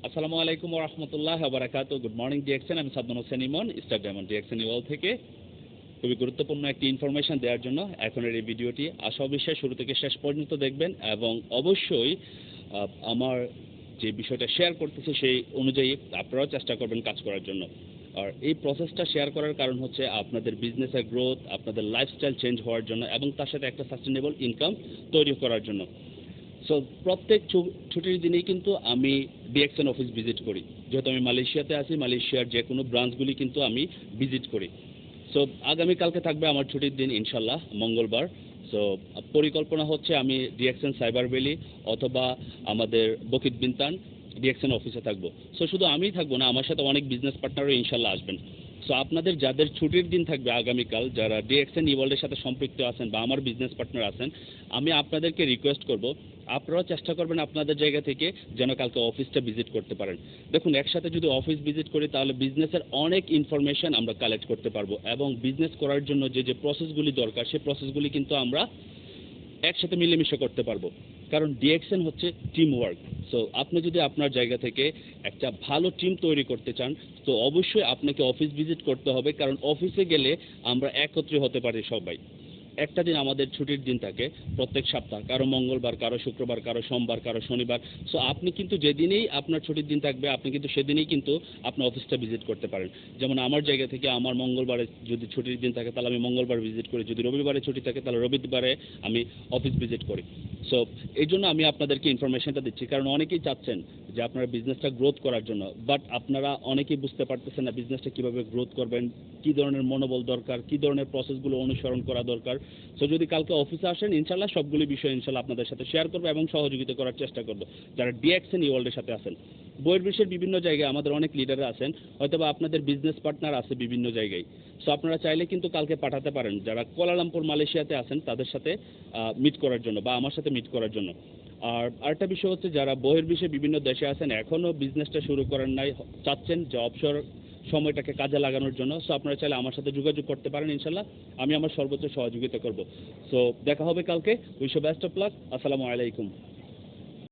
আসসালামু আলাইকুম ওয়া রাহমাতুল্লাহি ওয়া বারাকাতুহু। গুড মর্নিং ডিএক্সএন, আমি Sadman Hossain Emon, star diamond DXN ওয়াল থেকে খুবই গুরুত্বপূর্ণ একটি ইনফরমেশন দেওয়ার জন্য এখনের এই ভিডিওটি আশা বিশ্বাস শুরু থেকে শেষ পর্যন্ত দেখবেন এবং অবশ্যই আমার যে বিষয়টা শেয়ার করতেছি সেই অনুযায়ী আপনারাও চেষ্টা করবেন কাজ করার জন্য। আর এই প্রসেসটা শেয়ার করার কারণ হচ্ছে আপনাদের বিজনেসের গ্রোথ, আপনাদের লাইফস্টাইল চেঞ্জ হওয়ার জন্য এবং তার সাথে একটা সাস্টেনেবল ইনকাম তৈরি করার জন্য। সো প্রত্যেক ছুটির দিনেই কিন্তু আমি ডিএক্সএন অফিস ভিজিট করি। যেহেতু আমি মালয়েশিয়াতে আছি, মালয়েশিয়ার যে কোনো ব্রাঞ্চগুলি কিন্তু আমি ভিজিট করি। সো আগামীকালকে থাকবে আমার ছুটির দিন, ইনশাল্লাহ মঙ্গলবার। সো পরিকল্পনা হচ্ছে আমি ডিএক্সএন সাইবার ভ্যালি অথবা আমাদের বকিত বিনতান ডিএক্সএন অফিসে থাকবো। সো শুধু আমিই থাকবো না, আমার সাথে অনেক বিজনেস পার্টনারও ইনশাল্লাহ আসবেন। সো আপনাদের যাদের ছুটির দিন থাকবে আগামীকাল, যারা ডিএক্সএন ইওয়ার্ল্ডের সাথে সম্পৃক্ত আছেন বা আমার বিজনেস পার্টনার আছেন, আমি আপনাদেরকে রিকোয়েস্ট করব আপনারাও চেষ্টা করবেন আপনাদের জায়গা থেকে যেন কালকে অফিসটা ভিজিট করতে পারেন। দেখুন, একসাথে যদি অফিস ভিজিট করি তাহলে বিজনেসের অনেক ইনফরমেশন আমরা কালেক্ট করতে পারবো এবং বিজনেস করার জন্য যে যে প্রসেসগুলি দরকার সেই প্রসেসগুলি কিন্তু আমরা একসাথে মিলেমিশে করতে পারবো। কারণ ডিএক্সএন হচ্ছে টিম ওয়ার্ক। সো আপনি যদি আপনার জায়গা থেকে একটা ভালো টিম তৈরি করতে চান তো অবশ্যই আপনাকে অফিস ভিজিট করতে হবে, কারণ অফিসে গেলে আমরা একত্রে হতে পারি সবাই। একটা দিন আমাদের ছুটির দিন থাকে প্রত্যেক সপ্তাহ, কারো মঙ্গলবার, কারো শুক্রবার, কারো সোমবার, কারো শনিবার। সো আপনি কিন্তু যেদিনেই আপনার ছুটির দিন থাকবে আপনি কিন্তু সেদিনেই কিন্তু আপনার অফিসটা ভিজিট করতে পারেন। যেমন আমার জায়গা থেকে আমার মঙ্গলবারে যদি ছুটির দিন থাকে তাহলে আমি মঙ্গলবার ভিজিট করি, যদি রবিবারে ছুটি থাকে তাহলে রবিবারে আমি অফিস ভিজিট করি। সো এই জন্য আমি আপনাদেরকে ইনফরমেশনটা দিচ্ছি, কারণ অনেকেই চাচ্ছেন যে আপনারা বিজনেসটা গ্রোথ করার জন্য, বাট আপনারা অনেকেই বুঝতে পারতেছেন না বিজনেসটা কীভাবে গ্রোথ করবেন, কী ধরনের মনোবল দরকার, কী ধরনের প্রসেসগুলো অনুসরণ করা দরকার। সো যদি কালকে অফিসে আসেন ইনশাল্লাহ সবগুলি বিষয় ইনশাল্লাহ আপনাদের সাথে শেয়ার করবো এবং সহযোগিতা করার চেষ্টা করবো যারা ডিএক্সএন ওয়ার্ল্ডের সাথে আছেন। বইয়ের বিশ্বের বিভিন্ন জায়গায় আমাদের অনেক লিডাররা আছেন, হয়তো বা আপনাদের বিজনেস পার্টনার আছে বিভিন্ন জায়গায়। সো আপনারা চাইলে কিন্তু কালকে পাঠাতে পারেন যারা কুয়ালালামপুর মালয়েশিয়াতে আছেন তাদের সাথে মিট করার জন্য বা আমার সাথে মিট করার জন্য। আর আরেকটা বিষয় হচ্ছে যারা বইয়ের বিশ্বে বিভিন্ন দেশে আছেন এখনও বিজনেসটা শুরু করেন নাই, চাচ্ছেন যে অবসর সময়টাকে কাজে লাগানোর জন্য, সো আপনারা চাইলে আমার সাথে যোগাযোগ করতে পারেন ইনশাল্লাহ, আমি আমার সর্বোচ্চ সহযোগিতা করব। সো দেখা হবে কালকে। Wish you best of luck. আসসালামু আলাইকুম।